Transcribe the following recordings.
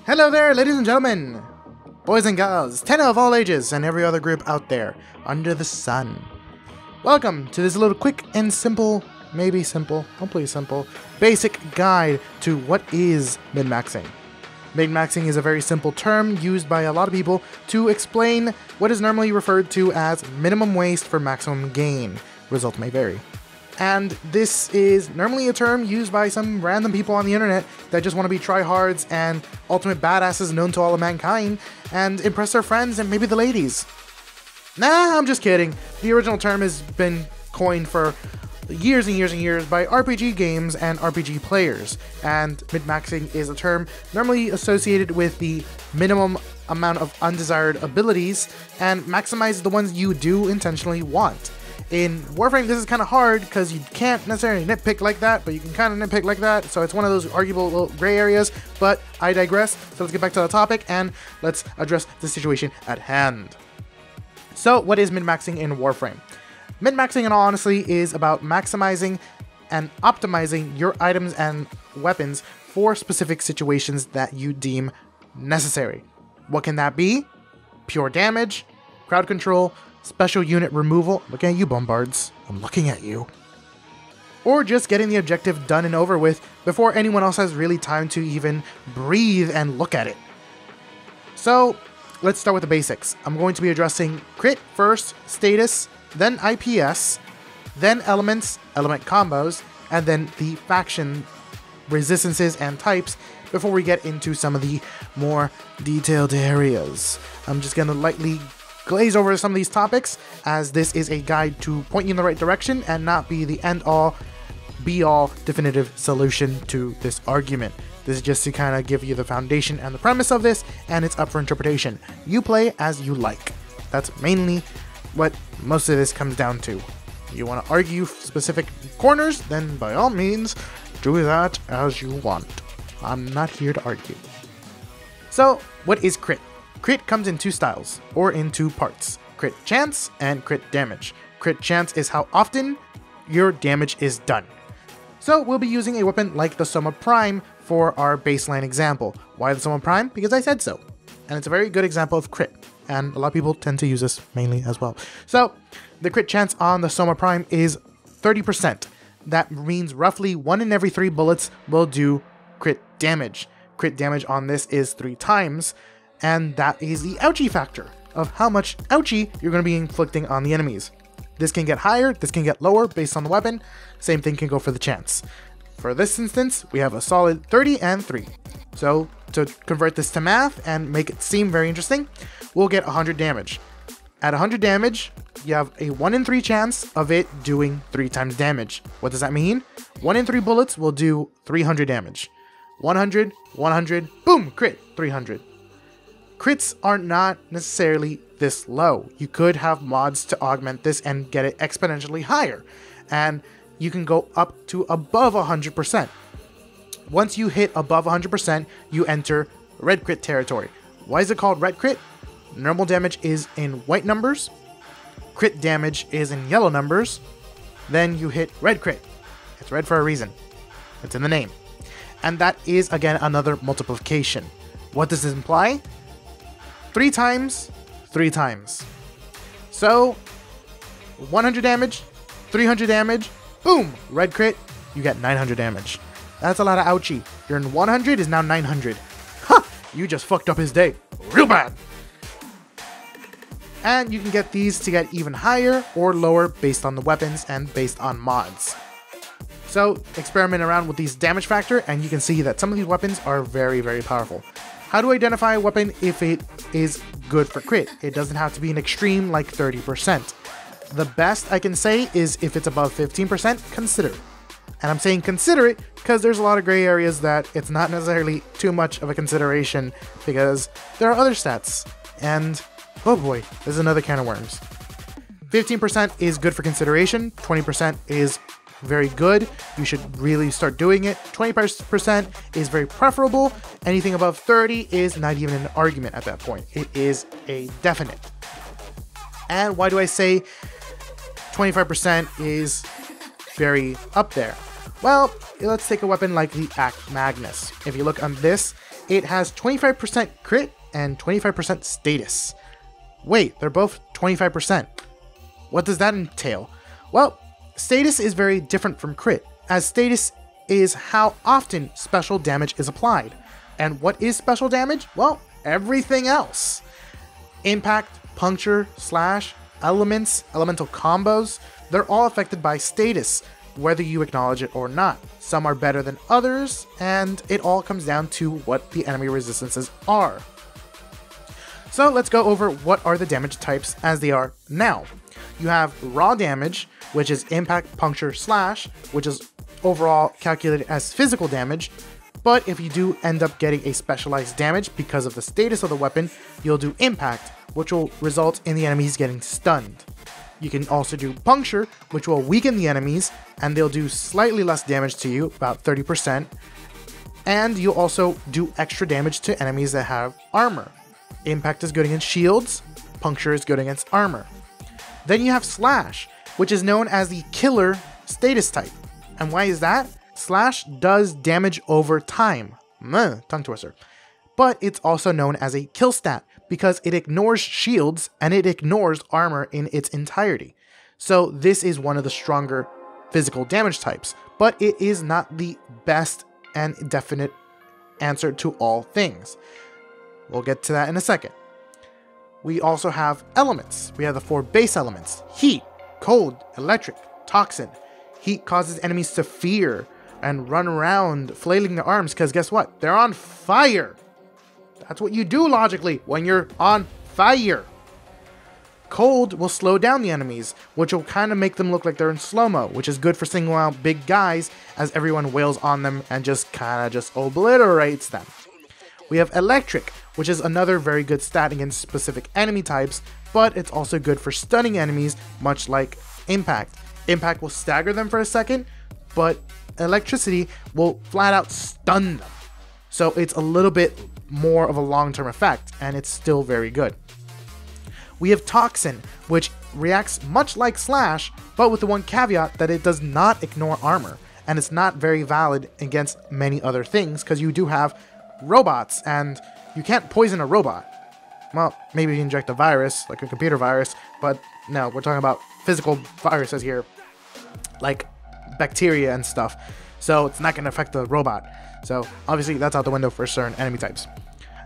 Hello there, ladies and gentlemen, boys and girls, tenor of all ages, and every other group out there under the sun. Welcome to this little quick and simple, maybe simple, hopefully simple, basic guide to what is min-maxing. Min-maxing is a very simple term used by a lot of people to explain what is normally referred to as minimum waste for maximum gain. Results may vary. And this is normally a term used by some random people on the internet that just want to be tryhards and ultimate badasses known to all of mankind and impress their friends and maybe the ladies. Nah, I'm just kidding. The original term has been coined for years and years and years by RPG games and RPG players, and min-maxing is a term normally associated with the minimum amount of undesired abilities and maximize the ones you do intentionally want. In Warframe, this is kind of hard because you can't necessarily nitpick like that, but you can kind of nitpick like that, so it's one of those arguable little gray areas, but I digress. So let's get back to the topic and let's address the situation at hand. So what is min-maxing in Warframe? Min-maxing, in all honesty, is about maximizing and optimizing your items and weapons for specific situations that you deem necessary. What can that be? Pure damage, crowd control, special unit removal, looking at you bombards, I'm looking at you, or just getting the objective done and over with before anyone else has really time to even breathe and look at it. So let's start with the basics. I'm going to be addressing crit first, status, then IPS, then elements, element combos, and then the faction resistances and types before we get into some of the more detailed areas. I'm just going to lightly glaze over some of these topics, as this is a guide to point you in the right direction and not be the end-all, be-all definitive solution to this argument. This is just to kind of give you the foundation and the premise of this, and it's up for interpretation. You play as you like. That's mainly what most of this comes down to. You want to argue specific corners, then by all means, do that as you want. I'm not here to argue. So, what is crit? Crit comes in two styles, or in two parts. Crit chance and crit damage. Crit chance is how often your damage is done. So we'll be using a weapon like the Soma Prime for our baseline example. Why the Soma Prime? Because I said so. And it's a very good example of crit, and a lot of people tend to use this mainly as well. So the crit chance on the Soma Prime is 30%. That means roughly 1 in every 3 bullets will do crit damage. Crit damage on this is 3 times. And that is the ouchie factor of how much ouchie you're going to be inflicting on the enemies. This can get higher, this can get lower based on the weapon. Same thing can go for the chance. For this instance, we have a solid 30 and 3. So to convert this to math and make it seem very interesting, we'll get 100 damage. At 100 damage, you have a 1 in 3 chance of it doing 3 times damage. What does that mean? 1 in 3 bullets will do 300 damage. 100, 100, boom, crit, 300. Crits are not necessarily this low. You could have mods to augment this and get it exponentially higher, and you can go up to above 100%. Once you hit above 100%, you enter red crit territory. Why is it called red crit? Normal damage is in white numbers, crit damage is in yellow numbers, then you hit red crit. It's red for a reason. It's in the name. And that is, again, another multiplication. What does this imply? 3 times, 3 times. So, 100 damage, 300 damage, boom, red crit, you get 900 damage. That's a lot of ouchie. Your 100 is now 900. Ha! You just fucked up his day. Real bad. And you can get these to get even higher or lower based on the weapons and based on mods. So, experiment around with these damage factor and you can see that some of these weapons are very, very powerful. How to identify a weapon if it is good for crit? It doesn't have to be an extreme like 30%. The best I can say is if it's above 15%, consider it. And I'm saying consider it because there's a lot of gray areas that it's not necessarily too much of a consideration because there are other stats. And oh boy, there's another can of worms. 15% is good for consideration, 20% is very good. You should really start doing it. 20% is very preferable. Anything above 30 is not even an argument at that point. It is a definite. And why do I say 25% is very up there? Well, let's take a weapon like the Act Magnus. If you look on this, it has 25% crit and 25% status. Wait, they're both 25%. What does that entail? Well, status is very different from crit, as status is how often special damage is applied. And what is special damage? Well, everything else. Impact, puncture, slash, elements, elemental combos, they're all affected by status, whether you acknowledge it or not. Some are better than others, and it all comes down to what the enemy resistances are. So let's go over what are the damage types as they are now. You have raw damage, which is impact, puncture, slash, which is overall calculated as physical damage, but if you do end up getting a specialized damage because of the status of the weapon, you'll do impact, which will result in the enemies getting stunned. You can also do puncture, which will weaken the enemies, and they'll do slightly less damage to you, about 30%, and you'll also do extra damage to enemies that have armor. Impact is good against shields, puncture is good against armor. Then you have slash, which is known as the killer status type. And why is that? Slash does damage over time. Tongue twister. But it's also known as a kill stat because it ignores shields and it ignores armor in its entirety. So this is one of the stronger physical damage types, but it is not the best and definite answer to all things. We'll get to that in a second. We also have elements. We have the 4 base elements: heat, cold, electric, toxin. Heat causes enemies to fear and run around flailing their arms because guess what? They're on fire. That's what you do logically when you're on fire. Cold will slow down the enemies, which will kind of make them look like they're in slow-mo, which is good for singling out big guys as everyone wails on them and just obliterates them. We have electric, which is another very good stat against specific enemy types, but it's also good for stunning enemies, much like impact. Impact will stagger them for a second, but electricity will flat out stun them. So it's a little bit more of a long-term effect, and it's still very good. We have Toxin, which reacts much like Slash, but with the one caveat that it does not ignore armor, and it's not very valid against many other things, because you do have robots, and you can't poison a robot. Well, maybe you inject a virus, like a computer virus, but no, we're talking about physical viruses here, like bacteria and stuff, so it's not going to affect the robot. So obviously that's out the window for certain enemy types.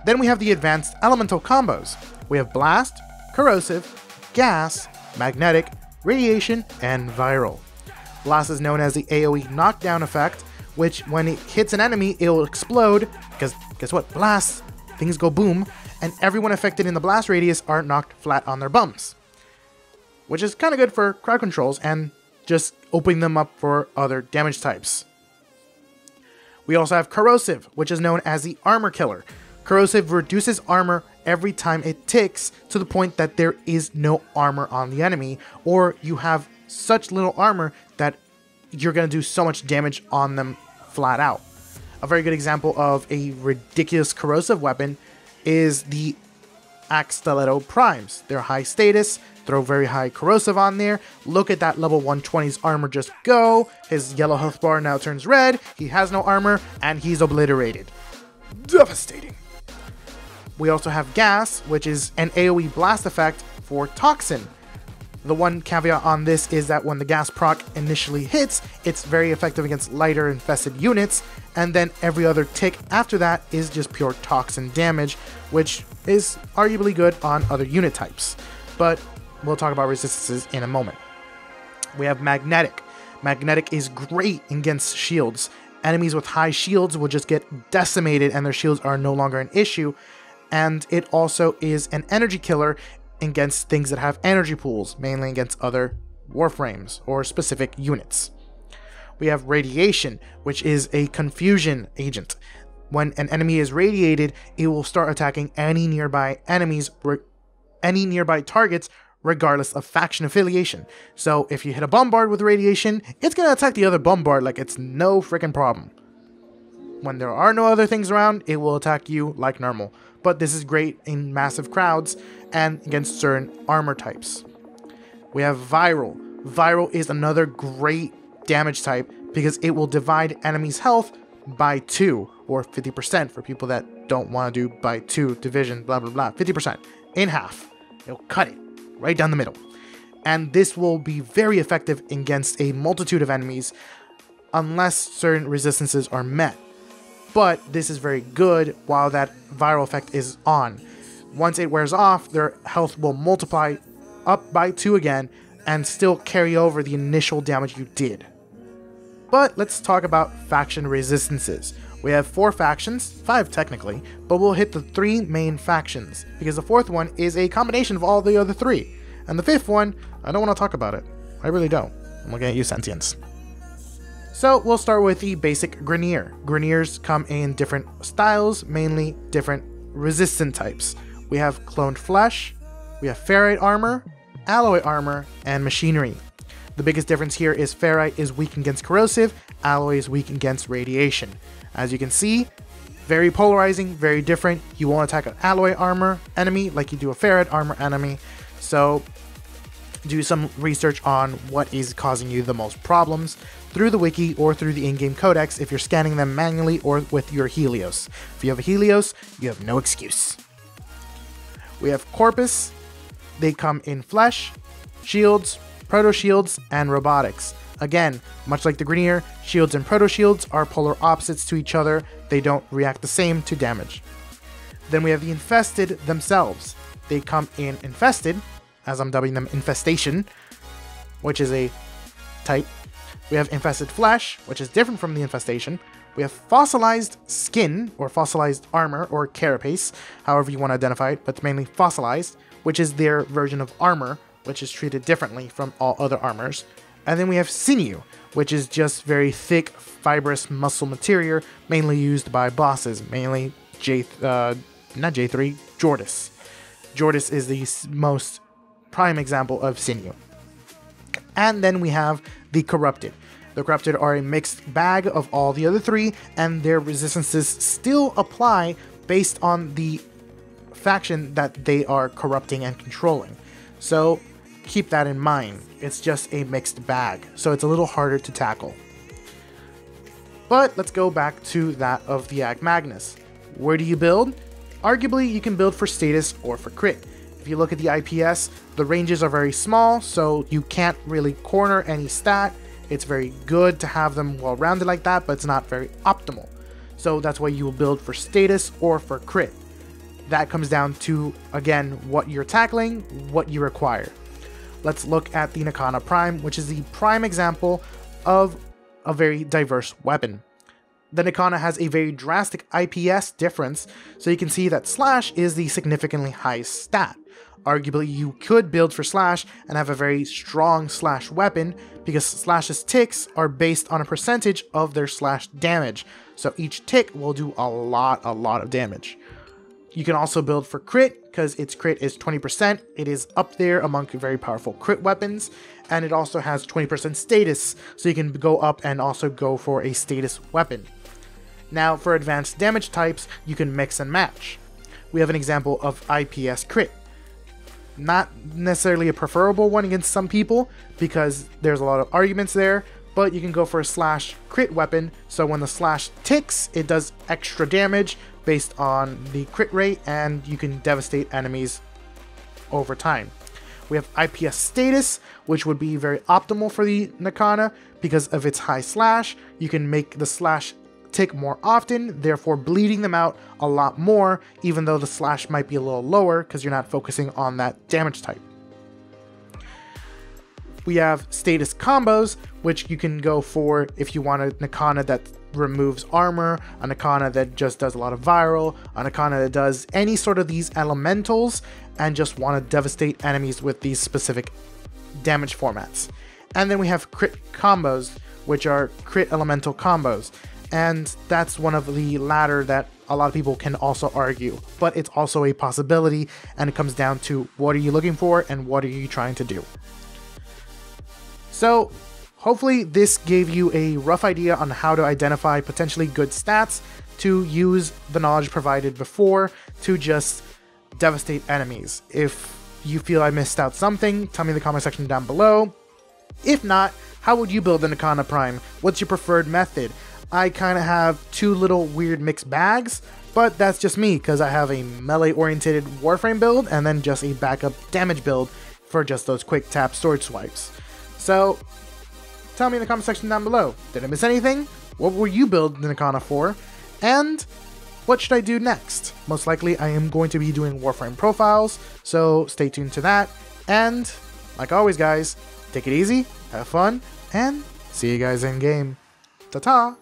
Then we have the advanced elemental combos. We have Blast, Corrosive, Gas, Magnetic, Radiation, and Viral. Blast is known as the AoE knockdown effect, which when it hits an enemy, it will explode, because guess what? Blast! Things go boom, and everyone affected in the blast radius are knocked flat on their bums. Which is kind of good for crowd controls and just opening them up for other damage types. We also have Corrosive, which is known as the Armor Killer. Corrosive reduces armor every time it ticks to the point that there is no armor on the enemy, or you have such little armor that you're going to do so much damage on them flat out. A very good example of a ridiculous corrosive weapon is the Stiletto Primes. They're high status, throw very high corrosive on there. Look at that level 120's armor just go. His yellow health bar now turns red, he has no armor, and he's obliterated. Devastating. We also have Gas, which is an AoE blast effect for Toxin. The one caveat on this is that when the gas proc initially hits, it's very effective against lighter infested units, and then every other tick after that is just pure toxin damage, which is arguably good on other unit types. But we'll talk about resistances in a moment. We have Magnetic. Magnetic is great against shields. Enemies with high shields will just get decimated and their shields are no longer an issue. And it also is an energy killer against things that have energy pools, mainly against other Warframes or specific units. We have Radiation, which is a confusion agent. When an enemy is radiated, it will start attacking any nearby enemies, any nearby targets, regardless of faction affiliation. So if you hit a bombard with radiation, it's going to attack the other bombard like it's no freaking problem. When there are no other things around, it will attack you like normal. But this is great in massive crowds and against certain armor types. We have Viral. Viral is another great damage type because it will divide enemies' health by 2, or 50% for people that don't want to do by 2 division, blah, blah, blah. 50% in half. It'll cut it right down the middle. And this will be very effective against a multitude of enemies unless certain resistances are met. But this is very good while that viral effect is on. Once it wears off, their health will multiply up by 2 again and still carry over the initial damage you did. But let's talk about faction resistances. We have 4 factions, 5 technically, but we'll hit the 3 main factions, because the 4th one is a combination of all the other 3. And the 5th one, I don't want to talk about it. I really don't. I'm looking at you, Sentience. So we'll start with the basic Grineer. Grineers come in different styles, mainly different resistant types. We have cloned flesh, we have ferrite armor, alloy armor, and machinery. The biggest difference here is ferrite is weak against corrosive, alloy is weak against radiation. As you can see, very polarizing, very different. You won't attack an alloy armor enemy like you do a ferrite armor enemy. So do some research on what is causing you the most problems through the wiki or through the in-game codex if you're scanning them manually or with your Helios. If you have a Helios, you have no excuse. We have Corpus. They come in flesh, shields, proto-shields, and robotics. Again, much like the Grineer, shields and proto-shields are polar opposites to each other. They don't react the same to damage. Then we have the Infested themselves. They come in Infested, as I'm dubbing them Infestation, which is a type. We have Infested Flesh, which is different from the Infestation. We have Fossilized Skin, or Fossilized Armor, or Carapace, however you want to identify it, but it's mainly Fossilized, which is their version of armor, which is treated differently from all other armors. And then we have Sinew, which is just very thick, fibrous muscle material, mainly used by bosses, mainly not J3, Jordis. Jordis is the most prime example of Sinew. And then we have the Corrupted. The Corrupted are a mixed bag of all the other 3, and their resistances still apply based on the faction that they are corrupting and controlling. So keep that in mind. It's just a mixed bag, so it's a little harder to tackle. But let's go back to that of the Ag Magnus. Where do you build? Arguably, you can build for status or for crit. If you look at the IPS, the ranges are very small, so you can't really corner any stat. It's very good to have them well rounded like that, but it's not very optimal. So that's why you will build for status or for crit. That comes down to, again, what you're tackling, what you require. Let's look at the Econo Prime, which is the prime example of a very diverse weapon. The Econo has a very drastic IPS difference, so you can see that Slash is the significantly highest stat. Arguably, you could build for Slash and have a very strong Slash weapon, because Slash's ticks are based on a percentage of their Slash damage, so each tick will do a lot of damage. You can also build for crit, because its crit is 20%. It is up there among very powerful crit weapons, and it also has 20% status, so you can go up and also go for a status weapon. Now, for advanced damage types, you can mix and match. We have an example of IPS crit. Not necessarily a preferable one against some people, because there's a lot of arguments there, but you can go for a Slash crit weapon, so when the Slash ticks, it does extra damage based on the crit rate, and you can devastate enemies over time. We have IPS status, which would be very optimal for the Econo, because of its high Slash. You can make the Slash tick more often, therefore bleeding them out a lot more, even though the Slash might be a little lower, because you're not focusing on that damage type. We have status combos, which you can go for if you want an Econo that removes armor, an Econo that just does a lot of viral, an Econo that does any sort of these elementals, and just want to devastate enemies with these specific damage formats. And then we have crit combos, which are crit elemental combos, and that's one of the latter that a lot of people can also argue, but it's also a possibility, and it comes down to what are you looking for and what are you trying to do. So hopefully this gave you a rough idea on how to identify potentially good stats to use the knowledge provided before to just devastate enemies. If you feel I missed out something, tell me in the comment section down below. If not, how would you build an Econo Prime? What's your preferred method? I kind of have two little weird mixed bags, but that's just me because I have a melee-oriented Warframe build and then just a backup damage build for just those quick tap sword swipes. So, tell me in the comment section down below, did I miss anything? What were you building Econo for? And what should I do next? Most likely I am going to be doing Warframe profiles, so stay tuned to that. And, like always guys, take it easy, have fun, and see you guys in game. Ta-ta!